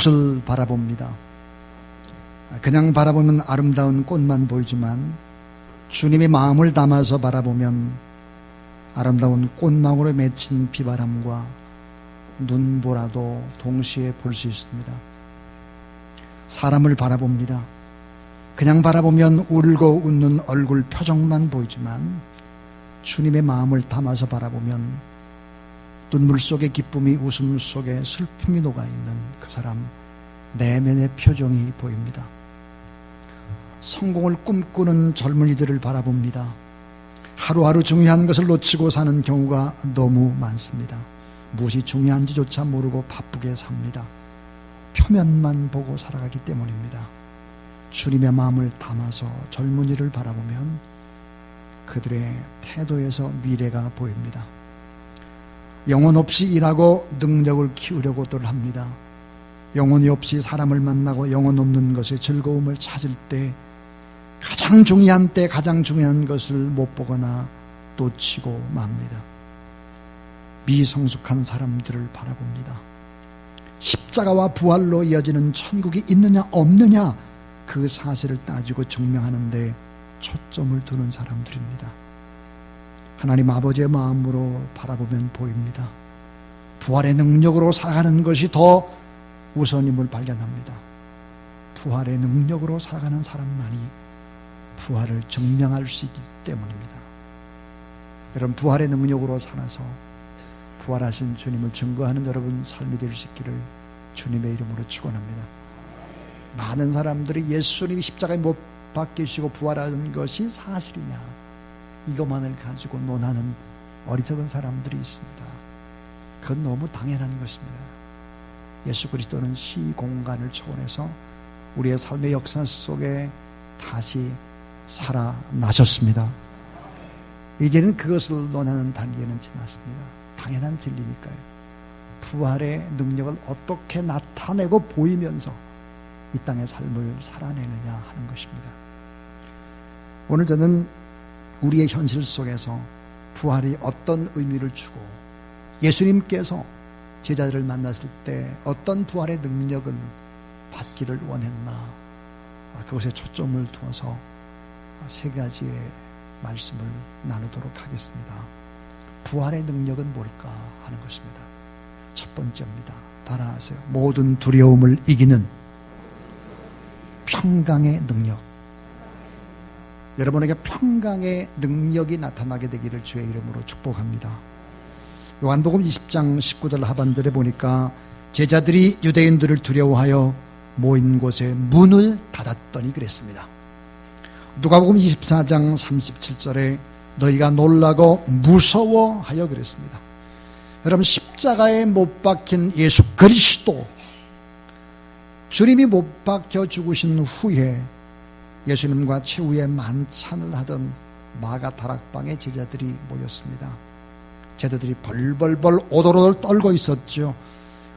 꽃을 바라봅니다. 그냥 바라보면 아름다운 꽃만 보이지만 주님의 마음을 담아서 바라보면 아름다운 꽃망울에 맺힌 비바람과 눈보라도 동시에 볼 수 있습니다. 사람을 바라봅니다. 그냥 바라보면 울고 웃는 얼굴 표정만 보이지만 주님의 마음을 담아서 바라보면 눈물 속에 기쁨이, 웃음 속에 슬픔이 녹아있는 그 사람 내면의 표정이 보입니다. 성공을 꿈꾸는 젊은이들을 바라봅니다. 하루하루 중요한 것을 놓치고 사는 경우가 너무 많습니다. 무엇이 중요한지조차 모르고 바쁘게 삽니다. 표면만 보고 살아가기 때문입니다. 주님의 마음을 담아서 젊은이를 바라보면 그들의 태도에서 미래가 보입니다. 영혼 없이 일하고 능력을 키우려고들 합니다. 영혼이 없이 사람을 만나고 영혼 없는 것의 즐거움을 찾을 때 가장 중요한 때 가장 중요한 것을 못 보거나 놓치고 맙니다. 미성숙한 사람들을 바라봅니다. 십자가와 부활로 이어지는 천국이 있느냐 없느냐 그 사실을 따지고 증명하는데 초점을 두는 사람들입니다. 하나님 아버지의 마음으로 바라보면 보입니다. 부활의 능력으로 살아가는 것이 더 우선임을 발견합니다. 부활의 능력으로 살아가는 사람만이 부활을 증명할 수 있기 때문입니다. 여러분, 부활의 능력으로 살아서 부활하신 주님을 증거하는 여러분 삶이 될 수 있기를 주님의 이름으로 축원합니다. 많은 사람들이 예수님이 십자가에 못 박히시고 부활하는 것이 사실이냐 이것만을 가지고 논하는 어리석은 사람들이 있습니다. 그건 너무 당연한 것입니다. 예수 그리스도는 시공간을 초월해서 우리의 삶의 역사 속에 다시 살아나셨습니다. 이제는 그것을 논하는 단계는 지났습니다. 당연한 진리니까요. 부활의 능력을 어떻게 나타내고 보이면서 이 땅의 삶을 살아내느냐 하는 것입니다. 오늘 저는 우리의 현실 속에서 부활이 어떤 의미를 주고 예수님께서 제자들을 만났을 때 어떤 부활의 능력을 받기를 원했나 그것에 초점을 두어서 세 가지의 말씀을 나누도록 하겠습니다. 부활의 능력은 뭘까 하는 것입니다. 첫 번째입니다. 따라하세요. 모든 두려움을 이기는 평강의 능력. 여러분에게 평강의 능력이 나타나게 되기를 주의 이름으로 축복합니다. 요한복음 20장 19절 하반절에 보니까 제자들이 유대인들을 두려워하여 모인 곳에 문을 닫았더니 그랬습니다. 누가복음 24장 37절에 너희가 놀라고 무서워하여 그랬습니다. 여러분, 십자가에 못 박힌 예수 그리스도, 주님이 못 박혀 죽으신 후에 예수님과 최후의 만찬을 하던 마가 다락방에 제자들이 모였습니다. 제자들이 벌벌벌 오돌오돌 떨고 있었죠.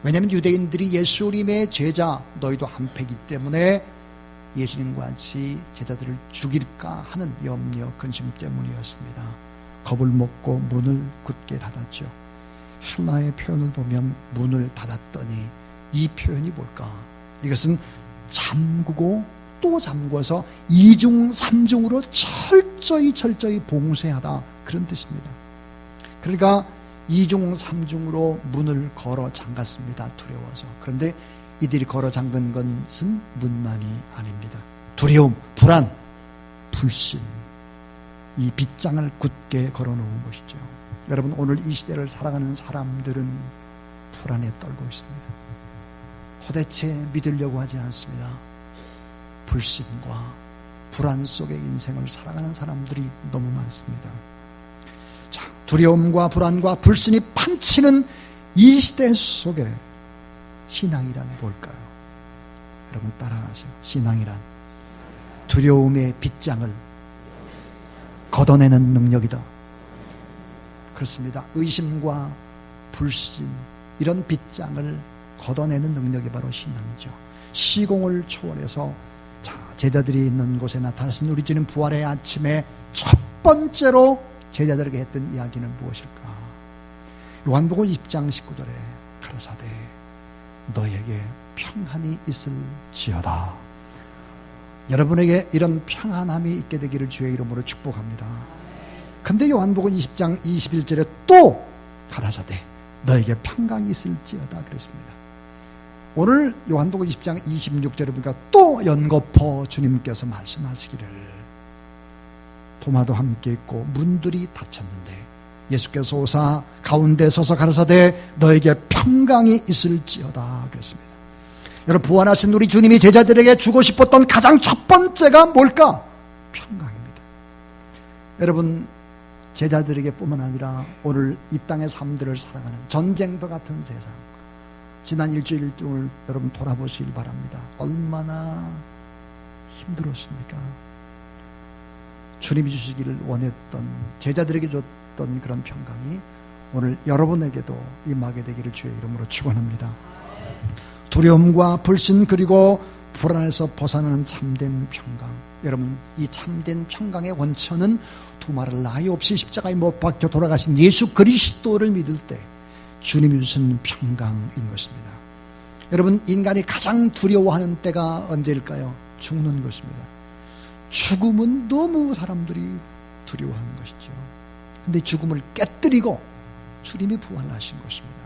왜냐하면 유대인들이 예수님의 제자, 너희도 한패이기 때문에 예수님과 같이 제자들을 죽일까 하는 염려, 근심 때문이었습니다. 겁을 먹고 문을 굳게 닫았죠. 헬라의 표현을 보면 문을 닫았더니 이 표현이 뭘까? 이것은 잠그고 또 잠궈서 이중삼중으로 철저히 봉쇄하다, 그런 뜻입니다. 그러니까 이중삼중으로 문을 걸어 잠갔습니다. 두려워서. 그런데 이들이 걸어 잠근 것은 문만이 아닙니다. 두려움, 불안, 불신, 이 빗장을 굳게 걸어놓은 것이죠. 여러분, 오늘 이 시대를 살아가는 사람들은 불안에 떨고 있습니다. 도대체 믿으려고 하지 않습니다. 불신과 불안 속의 인생을 살아가는 사람들이 너무 많습니다. 자, 두려움과 불안과 불신이 판치는 이 시대 속에 신앙이란 뭘까요? 여러분 따라하세요. 신앙이란 두려움의 빗장을 걷어내는 능력이다. 그렇습니다. 의심과 불신, 이런 빗장을 걷어내는 능력이 바로 신앙이죠. 시공을 초월해서 제자들이 있는 곳에 나타났은 우리 주님 부활의 아침에 첫 번째로 제자들에게 했던 이야기는 무엇일까? 요한복음 20장 19절에 가라사대 너희에게 평안이 있을지어다. 여러분에게 이런 평안함이 있게 되기를 주의 이름으로 축복합니다. 근데 요한복음 20장 21절에 또 가라사대 너에게 평강이 있을지어다 그랬습니다. 오늘 요한복음 20장 26절에 보니까 또 연거푸 주님께서 말씀하시기를 도마도 함께 있고 문들이 닫혔는데 예수께서 오사 가운데 서서 가라사대 너에게 평강이 있을지어다 그랬습니다. 여러분, 부활하신 우리 주님이 제자들에게 주고 싶었던 가장 첫 번째가 뭘까? 평강입니다. 여러분, 제자들에게 뿐만 아니라 오늘 이 땅의 삶들을 살아가는 전쟁터 같은 세상, 지난 일주일 동안 여러분 돌아보시길 바랍니다. 얼마나 힘들었습니까? 주님이 주시기를 원했던, 제자들에게 줬던 그런 평강이 오늘 여러분에게도 임하게 되기를 주의 이름으로 축원합니다. 두려움과 불신 그리고 불안에서 벗어나는 참된 평강. 여러분, 이 참된 평강의 원천은 두말할 나위 없이 십자가에 못 박혀 돌아가신 예수 그리스도를 믿을 때 주님이 주신 평강인 것입니다. 여러분, 인간이 가장 두려워하는 때가 언제일까요? 죽는 것입니다. 죽음은 너무 사람들이 두려워하는 것이죠. 근데 죽음을 깨뜨리고 주님이 부활하신 것입니다.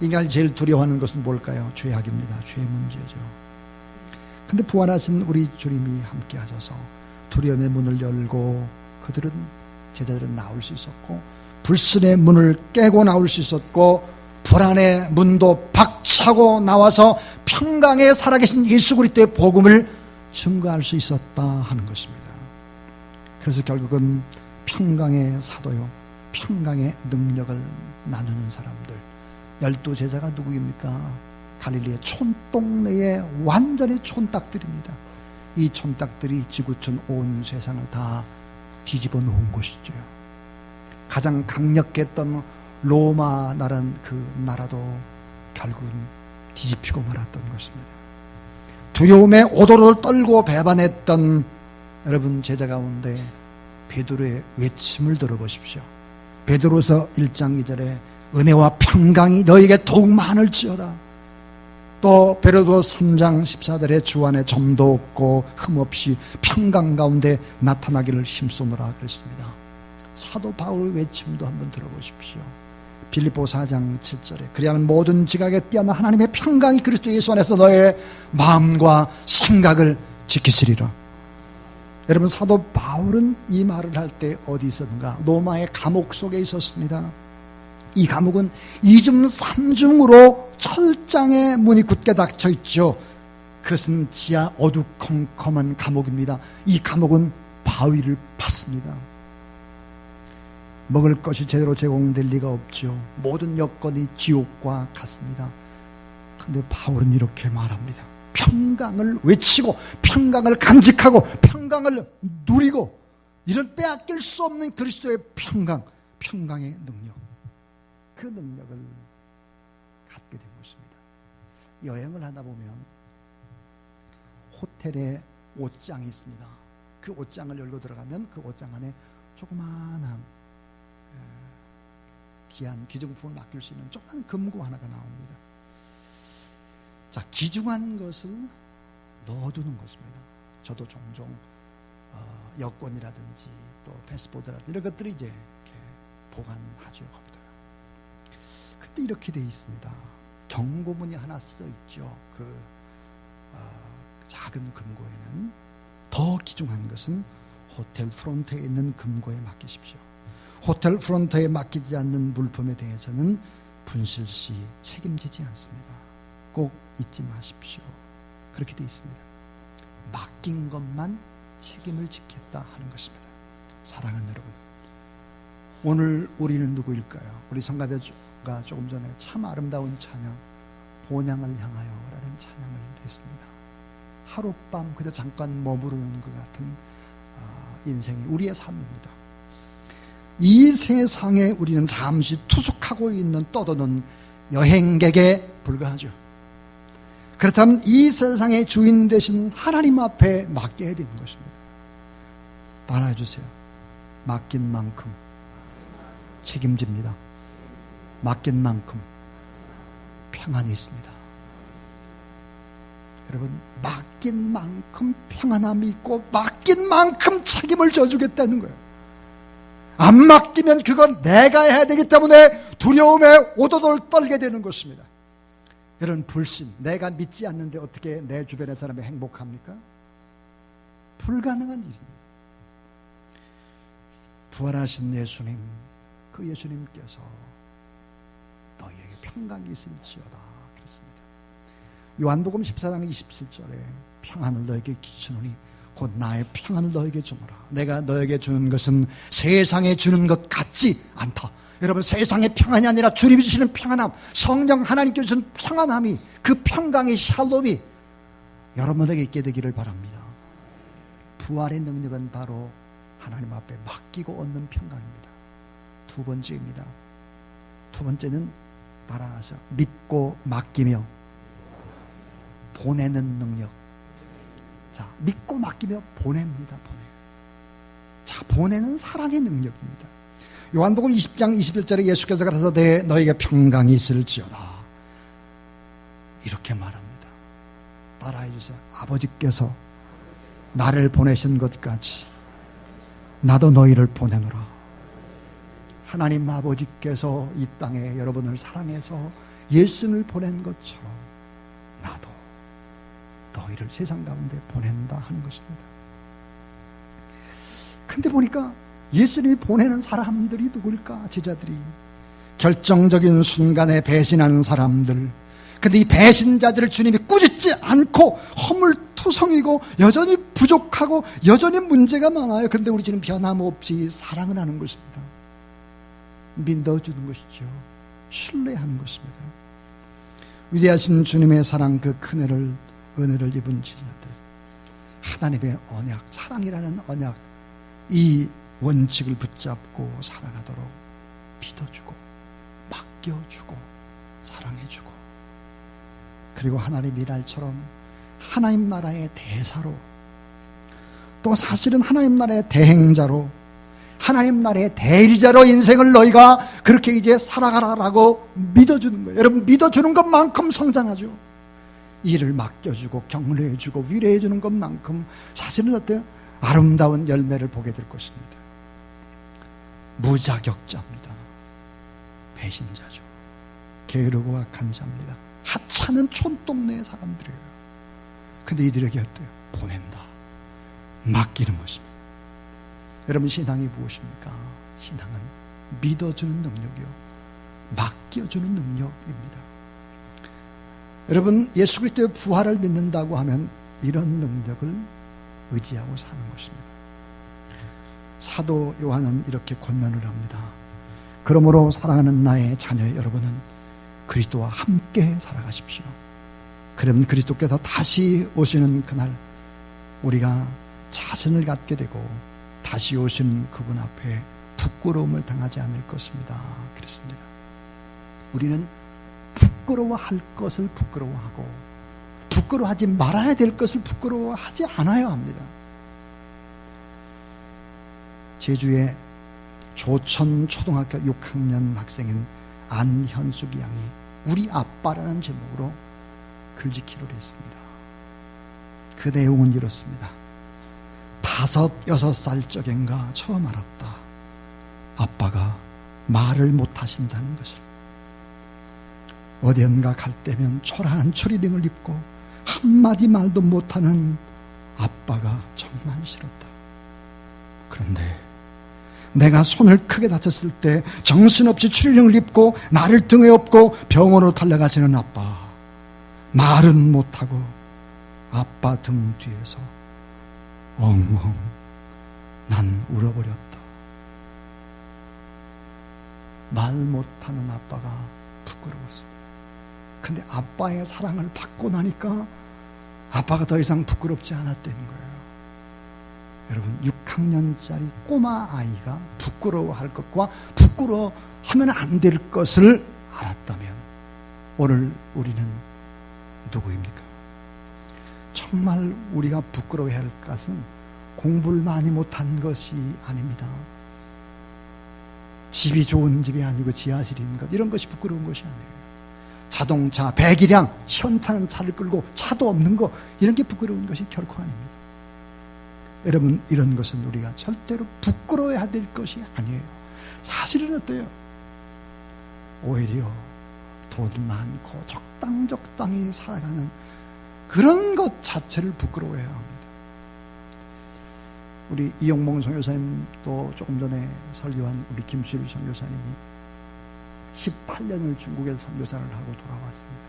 인간이 제일 두려워하는 것은 뭘까요? 죄악입니다. 죄의 문제죠. 근데 부활하신 우리 주님이 함께 하셔서 두려움의 문을 열고 제자들은 나올 수 있었고, 불신의 문을 깨고 나올 수 있었고, 불안의 문도 박차고 나와서 평강에 살아계신 예수 그리스도의 복음을 증거할 수 있었다 하는 것입니다. 그래서 결국은 평강의 사도요, 평강의 능력을 나누는 사람들, 12제자가 누구입니까? 갈릴리의 촌동네의 완전히 촌딱들입니다. 이 촌딱들이 지구촌 온 세상을 다 뒤집어 놓은 것이죠. 가장 강력했던 로마 나라는 그 나라도 결국은 뒤집히고 말았던 것입니다. 두려움에 오도를 떨고 배반했던 여러분 제자 가운데 베드로의 외침을 들어보십시오. 베드로서 1장 2절에 은혜와 평강이 너에게 더욱 많을지어다. 또 베드로 3장 14절에 주 안에 점도 없고 흠없이 평강 가운데 나타나기를 힘쓰노라 그랬습니다. 사도 바울의 외침도 한번 들어보십시오. 빌립보 4장 7절에 그리하면 모든 지각에 뛰어난 하나님의 평강이 그리스도 예수 안에서 너의 마음과 생각을 지키시리라. 여러분, 사도 바울은 이 말을 할 때 어디 있었는가? 로마의 감옥 속에 있었습니다. 이 감옥은 2중 3중으로 철장의 문이 굳게 닫혀 있죠. 그것은 지하 어두컴컴한 감옥입니다. 이 감옥은 바위를 팠습니다. 먹을 것이 제대로 제공될 리가 없죠. 모든 여건이 지옥과 같습니다. 그런데 바울은 이렇게 말합니다. 평강을 외치고 평강을 간직하고 평강을 누리고, 이런 빼앗길 수 없는 그리스도의 평강, 평강의 능력, 그 능력을 갖게 된 것입니다. 여행을 하다 보면 호텔에 옷장이 있습니다. 그 옷장을 열고 들어가면 그 옷장 안에 조그마한 귀한 귀중품을 맡길 수 있는 조그마한 금고 하나가 나옵니다. 자, 귀중한 것을 넣어두는 것입니다. 저도 종종 여권이라든지 또 패스포드라든지 이런 것들을 이제 이렇게 보관하죠. 거기다가. 근데 이렇게 돼 있습니다. 경고문이 하나 써 있죠. 그 작은 금고에는 더 귀중한 것은 호텔 프론트에 있는 금고에 맡기십시오. 호텔 프론트에 맡기지 않는 물품에 대해서는 분실시 책임지지 않습니다. 꼭 잊지 마십시오. 그렇게 되어 있습니다. 맡긴 것만 책임을 지겠다 하는 것입니다. 사랑하는 여러분, 오늘 우리는 누구일까요? 우리 성가대가 조금 전에 참 아름다운 찬양, 본향을 향하여 라는 찬양을 했습니다. 하룻밤 그저 잠깐 머무르는 것 같은 인생이 우리의 삶입니다. 이 세상에 우리는 잠시 투숙하고 있는 떠도는 여행객에 불과하죠. 그렇다면 이 세상의 주인 되신 하나님 앞에 맡겨야 되는 것입니다. 따라해주세요. 맡긴 만큼 책임집니다. 맡긴 만큼 평안이 있습니다. 여러분, 맡긴 만큼 평안함이 있고 맡긴 만큼 책임을 져주겠다는 거예요. 안 맡기면 그건 내가 해야 되기 때문에 두려움에 오도돌 떨게 되는 것입니다. 여러분, 불신, 내가 믿지 않는데 어떻게 내 주변의 사람이 행복합니까? 불가능한 일입니다. 부활하신 예수님, 그 예수님께서 너희에게 평강이 있을지어다 그랬습니다. 요한복음 14장 27절에 평안을 너에게 끼치노니 곧 나의 평안을 너에게 주노라. 내가 너에게 주는 것은 세상에 주는 것 같지 않다. 여러분, 세상의 평안이 아니라 주님이 주시는 평안함, 성령 하나님께 주시는 평안함이, 그 평강의 샬롬이 여러분에게 있게 되기를 바랍니다. 부활의 능력은 바로 하나님 앞에 맡기고 얻는 평강입니다. 두 번째입니다. 두 번째는 따라하셔. 믿고 맡기며 보내는 능력. 자, 믿고 맡기며 보냅니다. 자, 보내는 사랑의 능력입니다. 요한복음 20장 21절에 예수께서 가라사 너에게 평강이 있을지어다 이렇게 말합니다. 따라해 주세요. 아버지께서 나를 보내신 것 같이 나도 너희를 보내노라. 하나님 아버지께서 이 땅에 여러분을 사랑해서 예수를 보낸 것처럼 나도 너희를 세상 가운데 보낸다 하는 것입니다. 근데 보니까 예수님이 보내는 사람들이 누굴까? 제자들이 결정적인 순간에 배신하는 사람들. 근데 이 배신자들을 주님이 꾸짖지 않고 허물투성이고 여전히 부족하고 여전히 문제가 많아요. 근데 우리 주님 변함없이 사랑을 하는 것입니다. 믿어주는 것이죠. 신뢰하는 것입니다. 위대하신 주님의 사랑, 그 큰 은혜를 입은 제자들, 하나님의 언약, 사랑이라는 언약, 이 원칙을 붙잡고 살아가도록 믿어주고 맡겨주고 사랑해주고, 그리고 하나님 일할처럼 하나님 나라의 대사로, 또 사실은 하나님 나라의 대행자로, 하나님 나라의 대리자로 인생을 너희가 그렇게 이제 살아가라라고 믿어주는 거예요. 여러분, 믿어주는 것만큼 성장하죠. 일을 맡겨주고 격려해주고 위로해주는 것만큼 사실은 어때요? 아름다운 열매를 보게 될 것입니다. 무자격자입니다. 배신자죠. 게으르고 악한 자입니다. 하찮은 촌동네의 사람들이에요. 근데 이들에게 어때요? 보낸다. 맡기는 것입니다. 여러분, 신앙이 무엇입니까? 신앙은 믿어주는 능력이요, 맡겨주는 능력입니다. 여러분, 예수 그리스도의 부활을 믿는다고 하면 이런 능력을 의지하고 사는 것입니다. 사도 요한은 이렇게 권면을 합니다. 그러므로 사랑하는 나의 자녀 여러분은 그리스도와 함께 살아가십시오. 그러면 그리스도께서 다시 오시는 그날 우리가 자신을 갖게 되고 다시 오시는 그분 앞에 부끄러움을 당하지 않을 것입니다. 그랬습니다. 우리는 부끄러워할 것을 부끄러워하고 부끄러워하지 말아야 될 것을 부끄러워하지 않아야 합니다. 제주의 조천 초등학교 6학년 학생인 안현숙 양이 우리 아빠라는 제목으로 글짓기를 했습니다. 그 내용은 이렇습니다. 5, 6살 적인가 처음 알았다. 아빠가 말을 못하신다는 것을. 어디언가 갈 때면 초라한 추리닝을 입고 한마디 말도 못하는 아빠가 정말 싫었다. 그런데 내가 손을 크게 다쳤을 때 정신없이 추리닝을 입고 나를 등에 업고 병원으로 달려가시는 아빠, 말은 못하고 아빠 등 뒤에서 엉엉 난 울어버렸다. 말 못하는 아빠가 부끄러웠습니다. 근데 아빠의 사랑을 받고 나니까 아빠가 더 이상 부끄럽지 않았다는 거예요. 여러분, 6학년짜리 꼬마 아이가 부끄러워할 것과 부끄러워하면 안 될 것을 알았다면 오늘 우리는 누구입니까? 정말 우리가 부끄러워해야 할 것은 공부를 많이 못한 것이 아닙니다. 집이 좋은 집이 아니고 지하실인 것, 이런 것이 부끄러운 것이 아니에요. 자동차, 배기량, 시원찮은 차를 끌고 차도 없는 거, 이런 게 부끄러운 것이 결코 아닙니다. 여러분, 이런 것은 우리가 절대로 부끄러워야 될 것이 아니에요. 사실은 어때요? 오히려 돈 많고 적당히 살아가는 그런 것 자체를 부끄러워해야 합니다. 우리 이용봉 선교사님도 조금 전에 설교한 우리 김수일 선교사님이 18년을 중국에서 선교사를 하고 돌아왔습니다.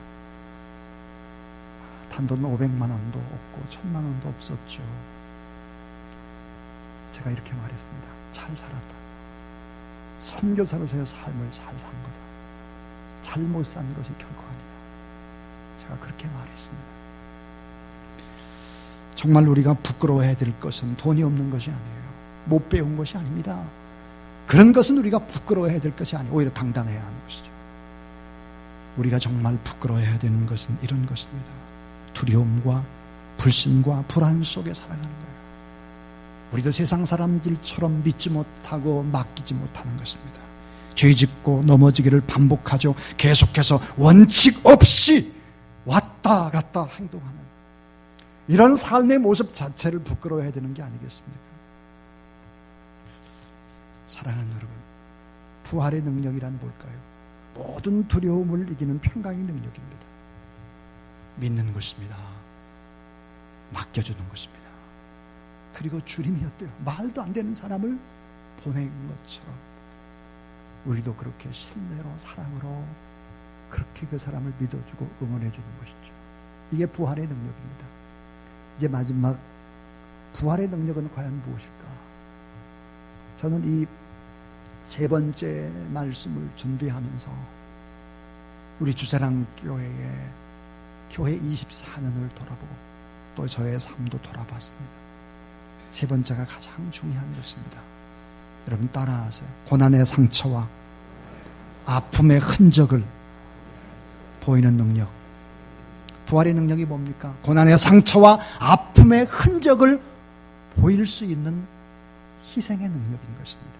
단돈 500만 원도 없고 1000만 원도 없었죠. 제가 이렇게 말했습니다. 잘 살았다. 선교사로서의 삶을 잘 산 거다. 잘못 산 것이 결코 아니다. 제가 그렇게 말했습니다. 정말 우리가 부끄러워해야 될 것은 돈이 없는 것이 아니에요. 못 배운 것이 아닙니다. 그런 것은 우리가 부끄러워해야 될 것이 아니에요. 오히려 당당해야 하는 것이죠. 우리가 정말 부끄러워해야 되는 것은 이런 것입니다. 두려움과 불신과 불안 속에 살아가는 거예요. 우리도 세상 사람들처럼 믿지 못하고 맡기지 못하는 것입니다. 죄짓고 넘어지기를 반복하죠. 계속해서 원칙 없이 왔다 갔다 행동하는 이런 삶의 모습 자체를 부끄러워해야 되는 게 아니겠습니까? 사랑하는 여러분, 부활의 능력이란 뭘까요? 모든 두려움을 이기는 평강의 능력입니다. 믿는 것입니다. 맡겨주는 것입니다. 그리고 주님이 어때요? 말도 안 되는 사람을 보낸 것처럼 우리도 그렇게 신뢰로 사랑으로 그렇게 그 사람을 믿어주고 응원해주는 것이죠. 이게 부활의 능력입니다. 이제 마지막 부활의 능력은 과연 무엇일까? 저는 이 세 번째 말씀을 준비하면서 우리 주사랑 교회의 교회 24년을 돌아보고 또 저의 삶도 돌아봤습니다. 세 번째가 가장 중요한 것입니다. 여러분 따라하세요. 고난의 상처와 아픔의 흔적을 보이는 능력. 부활의 능력이 뭡니까? 고난의 상처와 아픔의 흔적을 보일 수 있는 희생의 능력인 것입니다.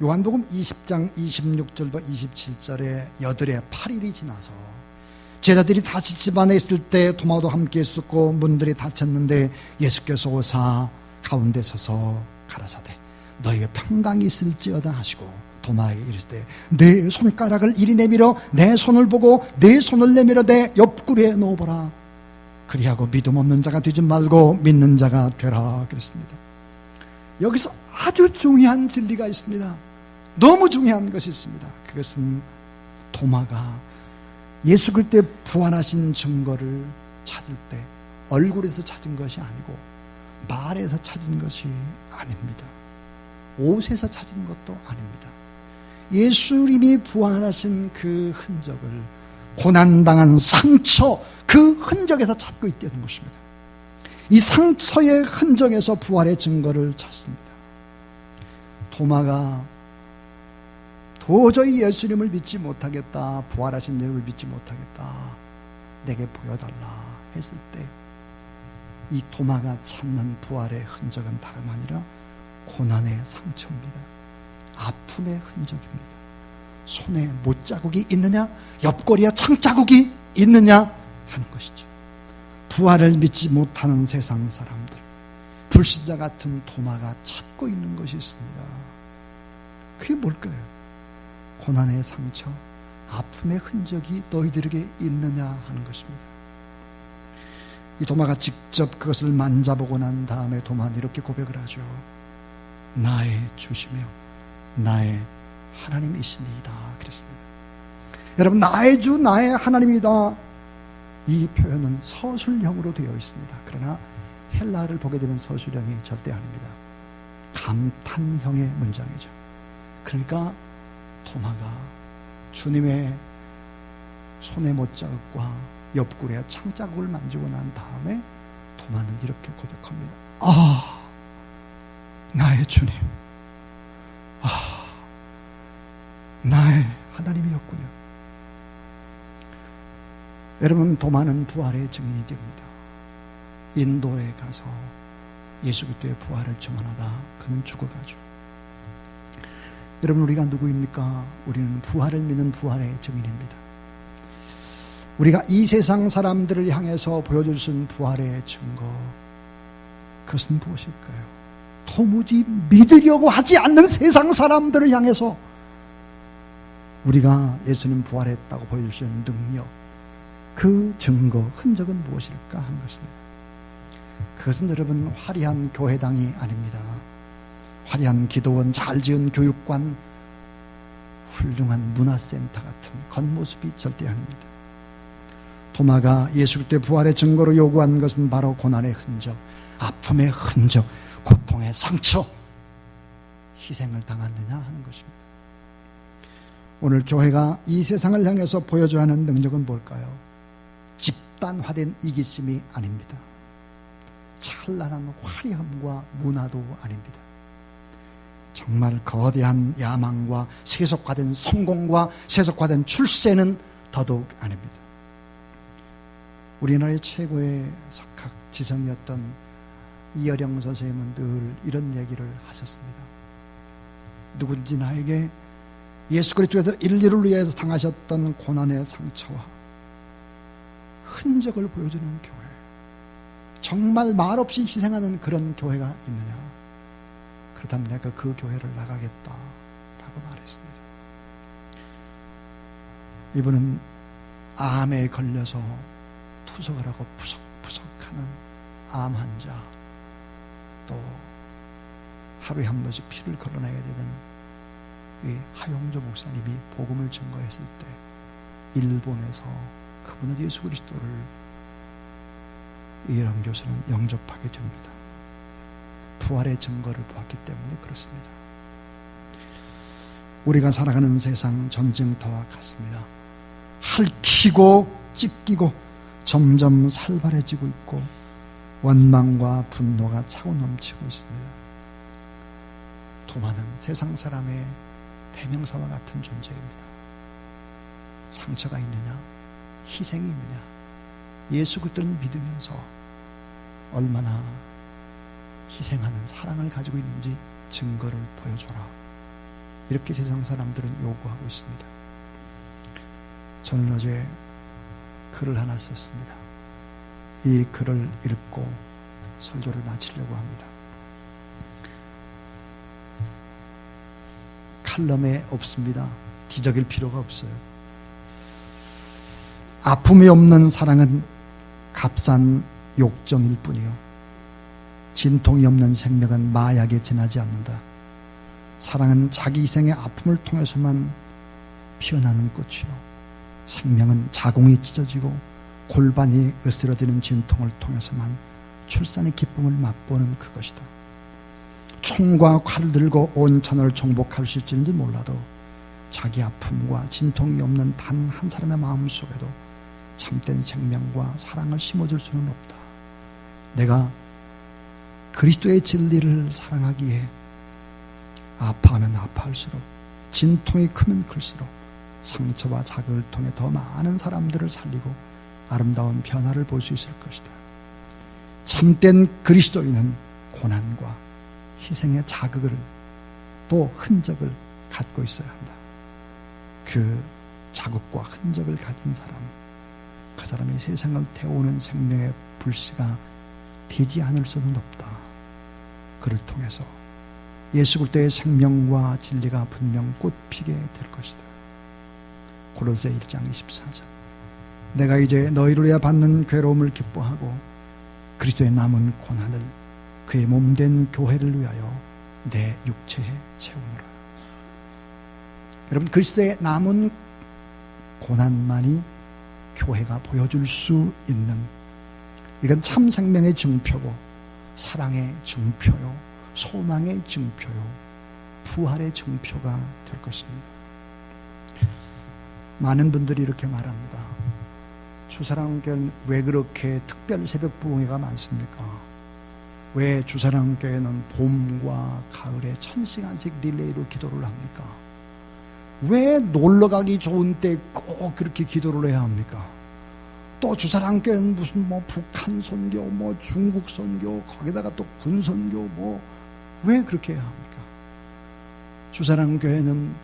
요한복음 20장 26절부터 27절에 여들의 8일이 지나서 제자들이 다시 집안에 있을 때 도마도 함께 있었고 문들이 닫혔는데 예수께서 오사 가운데 서서 가라사대 너희의 평강이 있을지어다 하시고 도마에게 이르시되 내 손가락을 이리 내밀어 내 손을 보고 내 손을 내밀어 내 옆구리에 넣어보라. 그리하고 믿음 없는 자가 되지 말고 믿는 자가 되라 그랬습니다. 여기서 아주 중요한 진리가 있습니다. 너무 중요한 것이 있습니다. 그것은 도마가 예수 그리스도의 부활하신 증거를 찾을 때 얼굴에서 찾은 것이 아니고 말에서 찾은 것이 아닙니다. 옷에서 찾은 것도 아닙니다. 예수님이 부활하신 그 흔적을 고난당한 상처 그 흔적에서 찾고 있다는 것입니다. 이 상처의 흔적에서 부활의 증거를 찾습니다. 도마가 도저히 예수님을 믿지 못하겠다, 부활하신 예수님을 믿지 못하겠다, 내게 보여달라 했을 때 이 도마가 찾는 부활의 흔적은 다름 아니라 고난의 상처입니다. 아픔의 흔적입니다. 손에 못자국이 있느냐, 옆구리에 창자국이 있느냐 하는 것이죠. 부활을 믿지 못하는 세상 사람들, 불신자 같은 도마가 찾고 있는 것이 있습니다. 그게 뭘까요? 고난의 상처, 아픔의 흔적이 너희들에게 있느냐 하는 것입니다. 이 도마가 직접 그것을 만져보고 난 다음에 도마는 이렇게 고백을 하죠. 나의 주시며 나의 하나님이시니이다 그랬습니다. 여러분, 나의 주 나의 하나님이다, 이 표현은 서술형으로 되어 있습니다. 그러나 헬라어를 보게 되면 서술형이 절대 아닙니다. 감탄형의 문장이죠. 그러니까 도마가 주님의 손의 못자국과 옆구리에 창자국을 만지고 난 다음에 도마는 이렇게 고백합니다. 아, 나의 주님, 아, 나의 하나님이었군요. 여러분, 도마는 부활의 증인이 됩니다. 인도에 가서 예수 그리스도의 부활을 증언하다 그는 죽어가죠. 여러분, 우리가 누구입니까? 우리는 부활을 믿는 부활의 증인입니다. 우리가 이 세상 사람들을 향해서 보여줄 수 있는 부활의 증거, 그것은 무엇일까요? 도무지 믿으려고 하지 않는 세상 사람들을 향해서 우리가 예수님 부활했다고 보여줄 수 있는 능력, 그 증거, 흔적은 무엇일까 하는 것입니다. 그것은 여러분 화려한 교회당이 아닙니다. 화려한 기도원, 잘 지은 교육관, 훌륭한 문화센터 같은 겉모습이 절대 아닙니다. 도마가 예수 그리스도의 부활의 증거로 요구한 것은 바로 고난의 흔적, 아픔의 흔적, 고통의 상처, 희생을 당했느냐 하는 것입니다. 오늘 교회가 이 세상을 향해서 보여줘야 하는 능력은 뭘까요? 집단화된 이기심이 아닙니다. 찬란한 화려함과 문화도 아닙니다. 정말 거대한 야망과 세속화된 성공과 세속화된 출세는 더더욱 아닙니다. 우리나라의 최고의 석학 지성이었던 이어령 선생님은 늘 이런 얘기를 하셨습니다. 누군지 나에게 예수 그리스도께서 인류를 위해서 당하셨던 고난의 상처와 흔적을 보여주는 교회, 정말 말없이 희생하는 그런 교회가 있느냐? 그렇다면 내가 그 교회를 나가겠다라고 말했습니다. 이분은 암에 걸려서 투석을 하고 푸석푸석하는 암 환자, 또 하루에 한 번씩 피를 걸어내야 되는 이 하용조 목사님이 복음을 증거했을 때 일본에서 그분은 예수 그리스도를 이어령 교수는 영접하게 됩니다. 부활의 증거를 보았기 때문에 그렇습니다. 우리가 살아가는 세상 전쟁터와 같습니다. 핥히고 찢기고 점점 살벌해지고 있고 원망과 분노가 차고 넘치고 있습니다. 도마는 세상 사람의 대명사와 같은 존재입니다. 상처가 있느냐, 희생이 있느냐, 예수 그리스도를 믿으면서 얼마나 희생하는 사랑을 가지고 있는지 증거를 보여줘라, 이렇게 세상 사람들은 요구하고 있습니다. 저는 어제 글을 하나 썼습니다. 이 글을 읽고 설교를 마치려고 합니다. 칼럼에 없습니다. 뒤적일 필요가 없어요. 아픔이 없는 사랑은 값싼 욕정일 뿐이요, 진통이 없는 생명은 마약에 지나지 않는다. 사랑은 자기 희생의 아픔을 통해서만 피어나는 꽃이요, 생명은 자궁이 찢어지고 골반이 으스러지는 진통을 통해서만 출산의 기쁨을 맛보는 그것이다. 총과 칼을 들고 온 천하를 정복할 수 있을지 몰라도 자기 아픔과 진통이 없는 단 한 사람의 마음속에도 참된 생명과 사랑을 심어줄 수는 없다. 내가 그리스도의 진리를 사랑하기에 아파하면 아파할수록, 진통이 크면 클수록 상처와 자극을 통해 더 많은 사람들을 살리고 아름다운 변화를 볼 수 있을 것이다. 참된 그리스도인은 고난과 희생의 자극을, 또 흔적을 갖고 있어야 한다. 그 자극과 흔적을 가진 사람, 그 사람이 세상을 태우는 생명의 불씨가 되지 않을 수는 없다. 그를 통해서 예수 그리스도의 생명과 진리가 분명 꽃피게 될 것이다. 고로새 1장 24절. 내가 이제 너희를 위하여 받는 괴로움을 기뻐하고 그리스도의 남은 고난을 그의 몸된 교회를 위하여 내 육체에 채우노라. 여러분, 그리스도의 남은 고난만이 교회가 보여줄 수 있는, 이건 참 생명의 증표고 사랑의 증표요, 소망의 증표요, 부활의 증표가 될 것입니다. 많은 분들이 이렇게 말합니다. 주사랑교회는 왜 그렇게 특별 새벽 부흥회가 많습니까? 왜 주사랑교회는 봄과 가을에 1000시간씩 릴레이로 기도를 합니까? 왜 놀러가기 좋은 때 꼭 그렇게 기도를 해야 합니까? 또 주사랑교회는 무슨 북한 선교, 중국 선교, 거기다가 또 군 선교, 왜 그렇게 해야 합니까? 주사랑교회는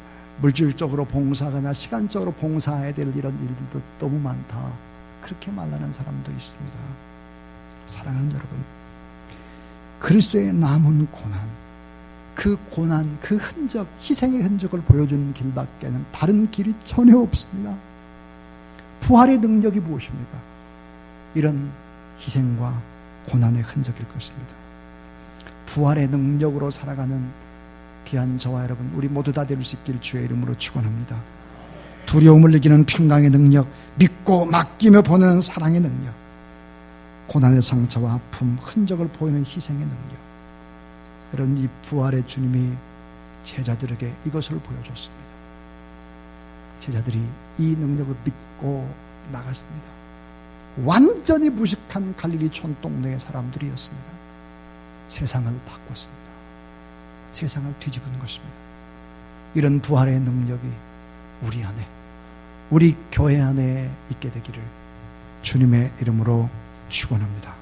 물질적으로 봉사하거나 시간적으로 봉사해야 될 이런 일들도 너무 많다. 그렇게 말하는 사람도 있습니다. 사랑하는 여러분, 그리스도의 남은 고난, 그 흔적, 희생의 흔적을 보여주는 길밖에는 다른 길이 전혀 없습니다. 부활의 능력이 무엇입니까? 이런 희생과 고난의 흔적일 것입니다. 부활의 능력으로 살아가는 귀한 저와 여러분, 우리 모두 다 될 수 있길 주의 이름으로 축원합니다. 두려움을 이기는 평강의 능력, 믿고 맡기며 보내는 사랑의 능력, 고난의 상처와 아픔, 흔적을 보이는 희생의 능력. 여러분, 이 부활의 주님이 제자들에게 이것을 보여줬습니다. 제자들이 이 능력을 믿고 나갔습니다. 완전히 무식한 갈릴리 촌동네의 사람들이었습니다. 세상을 바꿨습니다. 세상을 뒤집은 것입니다. 이런 부활의 능력이 우리 안에, 우리 교회 안에 있게 되기를 주님의 이름으로 축원합니다.